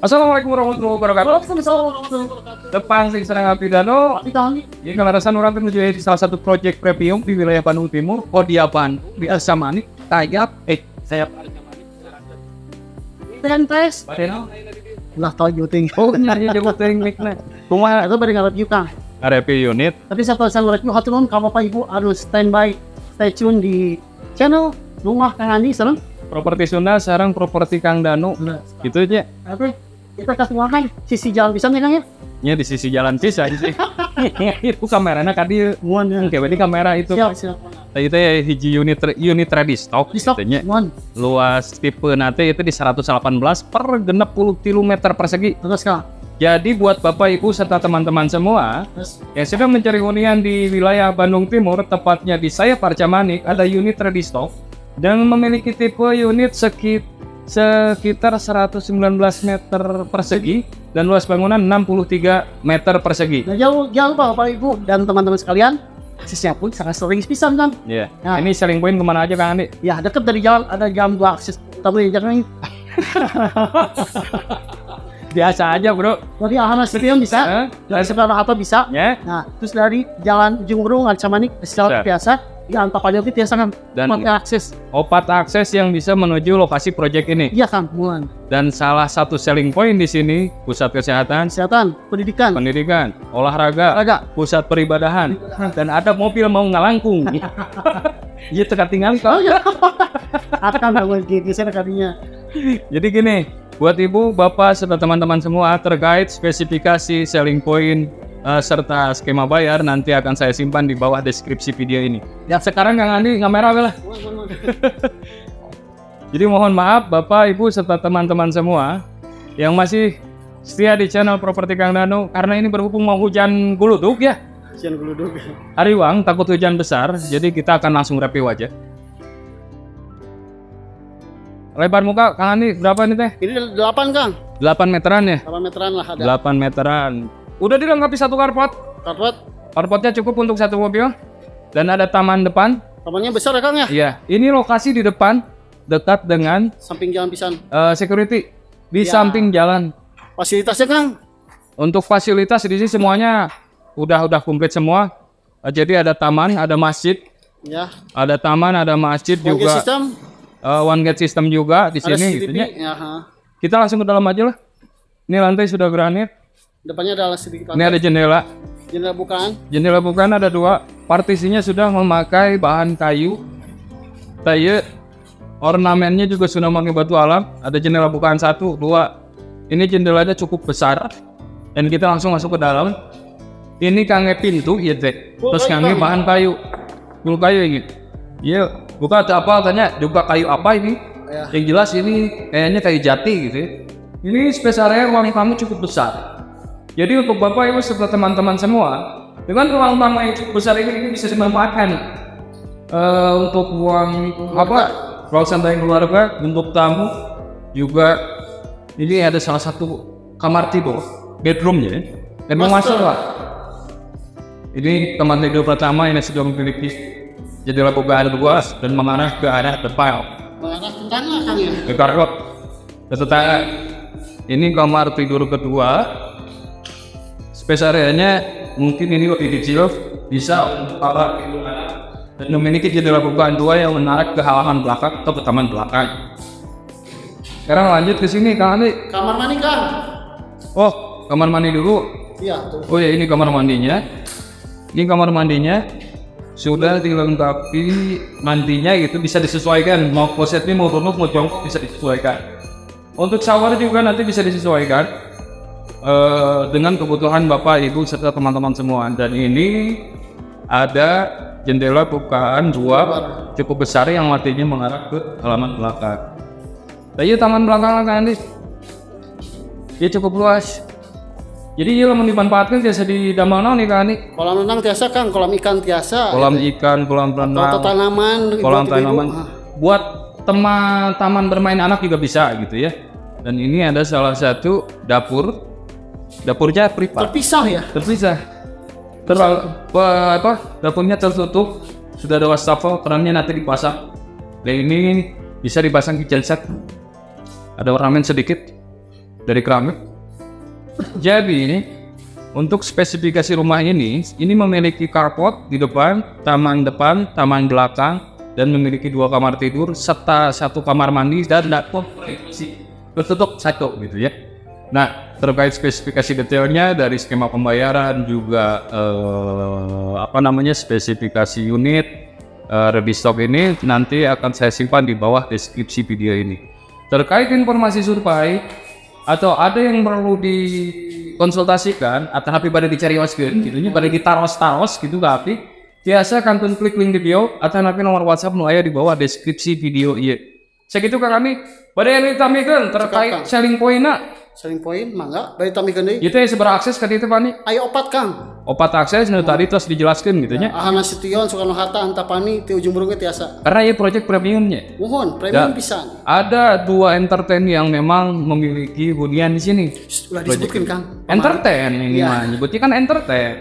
Assalamualaikum warahmatullahi wabarakatuh. Depan sing serang api dano. Ini kelarasan orang menuju di salah satu proyek premium di wilayah Bandung Timur, Kodia Bandung, di Asamanik, Tayap, saya Dengan tes. Lah tahu juting. Oh, nyari jago teknik nih. Cuma itu beri ngarep juga. RP unit. Tapi satu saya review hati kamu Bapak Ibu harus standby, stay tune di channel Rumah Kang Andi serang Properti Sunda sarang properti Kang Danu. Gitu aja. Oke. Kita kasih makan sisi jalan bisa nih Kang ya? Ya di sisi jalan bisa sih. Itu kameranya kadi muan yang kayak ini kamera itu. Siap. Tadi itu ya hiji unit ready stock. Di stok muan. Luas tipe nanti itu di 118 per 60 km persegi. Terus Kang. Jadi buat Bapak Ibu serta teman-teman semua yang sedang mencari hunian di wilayah Bandung Timur, tepatnya di Sayap Arcamanik, ada unit ready stock dan memiliki tipe unit sekitar 119 meter persegi dan luas bangunan 63 meter persegi. Nah, jangan lupa Bapak Ibu dan teman-teman sekalian, aksesnya pun sangat sering pisan kan? Iya. Nah, ini selling point kemana aja Kang Andi? Ya dekat dari jalan, ada jam 2 akses. Tapi jangan biasa aja bro. dari Ahmad Stadium bisa, dari sebelah apa bisa. Ya. Nah, terus dari jalan Ujung Berung Arcamanik jalan biasa. Ya, entah aja itu biasa kan. Dan akses. 4 akses yang bisa menuju lokasi proyek ini. Iya kan, mulan. Dan salah satu selling point di sini pusat kesehatan, pendidikan, olahraga, pusat peribadahan, dan ada mobil mau ngalangkung. Iya teka tinggal kau. Akan bangun di sana kadinya. Jadi gini, buat ibu, bapak, serta teman-teman semua terkait spesifikasi selling point serta skema bayar nanti akan saya simpan di bawah deskripsi video ini. Ya sekarang Kang Andi kamera lah. Jadi mohon maaf Bapak, Ibu serta teman-teman semua yang masih setia di channel Properti Kang Danu, karena ini berhubung mau hujan guludug ya. Hujan guludug. Ariwang takut hujan besar, jadi kita akan langsung review aja. Lebar muka Kang Andi berapa nih teh? Ini 8 Kang. 8 meteran ya? 8 meteran lah ada. 8 meteran. Udah dilengkapi satu carport. Carportnya cukup untuk satu mobil. Dan ada taman depan. Tamannya besar ya Kang ya? Iya. Ini lokasi di depan dekat dengan samping jalan pisan. Security di samping jalan. Fasilitasnya Kang? Untuk fasilitas di sini semuanya udah komplit semua. Jadi ada taman, ada masjid. Ya. Ada taman, ada masjid one juga. System. One gate system juga di sini. Gitu, ya. Kita langsung ke dalam aja lah. Ini lantai sudah granit. Depannya ada sedikit lantai. Ini ada jendela. Jendela bukaan. Jendela bukaan ada 2. Partisinya sudah memakai bahan kayu. Taye. Ornamennya juga sudah memakai batu alam. Ada jendela bukaan 1, 2. Ini jendelanya cukup besar. Dan kita langsung masuk ke dalam. Ini kange pintu ya teh. Terus kange bahan kayu. Full kayu ini. Iya. Buka apa tanya juga kayu apa ini? Ya. Yang jelas ini kayaknya kayu jati gitu ya. Ini space area ruang tamu cukup besar. Jadi untuk Bapak Ibu serta teman-teman semua, dengan ruang tamu yang cukup besar ini bisa dimanfaatkan untuk ruang ruang santai keluarga, untuk tamu juga. Ini ada salah satu kamar tidur, bedroomnya, dan masuk lah. Ini kamar tidur pertama yang sudah memiliki jendela bukaan 2 dan mengarah ke arah depan. Mengarah ke tangga Kang ya? Ke karpet, ke tetangga. Ini kamar tidur kedua. Space area-nya mungkin ini lebih kecil, bisa untuk para tidur anak, dan memiliki jendela bukaan 2 yang menarik ke halaman belakang atau ke taman belakang. Sekarang lanjut ke sini Kang Andi. Kamar mandi Kang. Oh, kamar mandi dulu. Iya tuh. Oh ya, ini kamar mandinya. Ini kamar mandinya sudah dilengkapi, mandinya itu bisa disesuaikan, mau klosetnya mau runuk mau jongkok bisa disesuaikan. Untuk shower juga nanti bisa disesuaikan dengan kebutuhan Bapak Ibu serta teman-teman semua. Dan ini ada jendela bukaan 2 cukup besar yang artinya mengarah ke halaman belakang. Tadi taman belakang kan Andi, dia cukup luas. Jadi dia mau dimanfaatkan biasa di damang nih kan Andi. Kolam renang tiasa Kang, kolam ikan tiasa. Kolam ikan, kolam renang, kolam tanaman. Buat taman bermain anak juga bisa gitu ya. Dan ini ada salah satu dapur Dapurnya privat, Terpisah ya. terpisah. Dapurnya tertutup, sudah ada wastafel, kerannya nanti dipasang. Dan ini bisa dipasang kitchen set. Ada ornamen sedikit dari keramik. Jadi ini untuk spesifikasi rumah ini memiliki carport di depan, taman belakang, dan memiliki 2 kamar tidur serta 1 kamar mandi dan dapur tertutup 1 gitu ya. Nah, terkait spesifikasi detailnya dari skema pembayaran juga spesifikasi unit lebih stock ini nanti akan saya simpan di bawah deskripsi video ini. Terkait informasi survei atau ada yang perlu dikonsultasikan atau HP pada dicari wasgen gitu nya pada ditaros gitu tapi biasa kantun klik link video atau nanti nomor WhatsApp nu aya di bawah deskripsi video ieu. Sakitu Kang Ami pada yang ditamikeun terkait selling point-na. Selling point mangga bari tamikeun deui. Ieu teh seberapa akses ka dieu teh Pani? Aya 4 Kang. 4 akses nu tadi terus dijelaskeun gitu nya. Ahana Sution Soekarno-Hatta Antapani ti ujung burungnya tiasa. Karena ieu project premiumnya. Mohon premium pisan. Ada 2 entertain yang memang memiliki hunian di sini. Udah disebutkan Kang. Entertain ini mah nyebutnya kan entertain.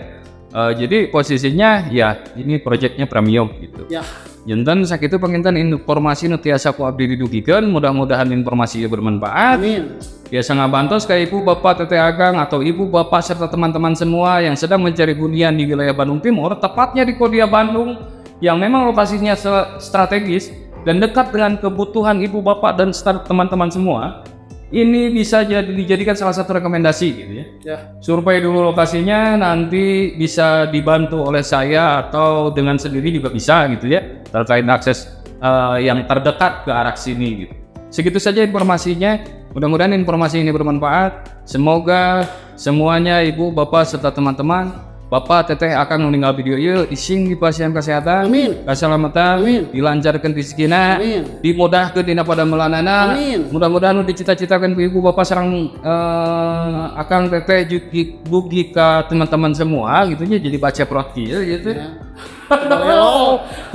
Jadi posisinya ya ini projectnya premium gitu. Ya. Jantan sakitu penginten informasi nu tiasa ku abdi didugikeun, mudah-mudahan informasi ieu bermanfaat. Amin. Biasa ngabantos ka ibu bapak teteh agang atau ibu bapak serta teman-teman semua yang sedang mencari hunian di wilayah Bandung Timur, tepatnya di Kodia Bandung yang memang lokasinya strategis dan dekat dengan kebutuhan ibu bapak dan teman-teman semua. Ini bisa dijadikan salah satu rekomendasi gitu ya. Survei dulu lokasinya, nanti bisa dibantu oleh saya atau dengan sendiri juga bisa gitu ya. Terkait akses yang terdekat ke arah sini gitu. Segitu saja informasinya. Mudah-mudahan informasi ini bermanfaat. Semoga semuanya ibu, bapak serta teman-teman, bapak teteh akan meninggal video ieu ising dipasihan kesehatan, amin, keselamatan, amin, dilancarkan rezekina, amin, dimudahkeun dina pada melanana, amin. Mudah-mudahan nu dicita-citakeun ku ibu bapak sareng akang teteh jugi ka teman-teman semua gitu nya jadi baca proti gitu. Ya.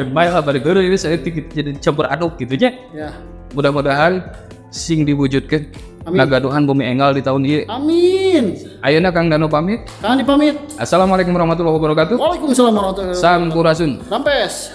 Baik lah bari geureuh ini saya jadi campur aduk gitu nya. Ya. Mudah-mudahan sing diwujudkan. Nagaduhan bumi enggal di tahun ini. Amin. Ayeuna Kang Dano pamit. Kang dipamit. Assalamualaikum warahmatullahi wabarakatuh. Waalaikumsalam warahmatullahi wabarakatuh. Sampurasun. Rampes.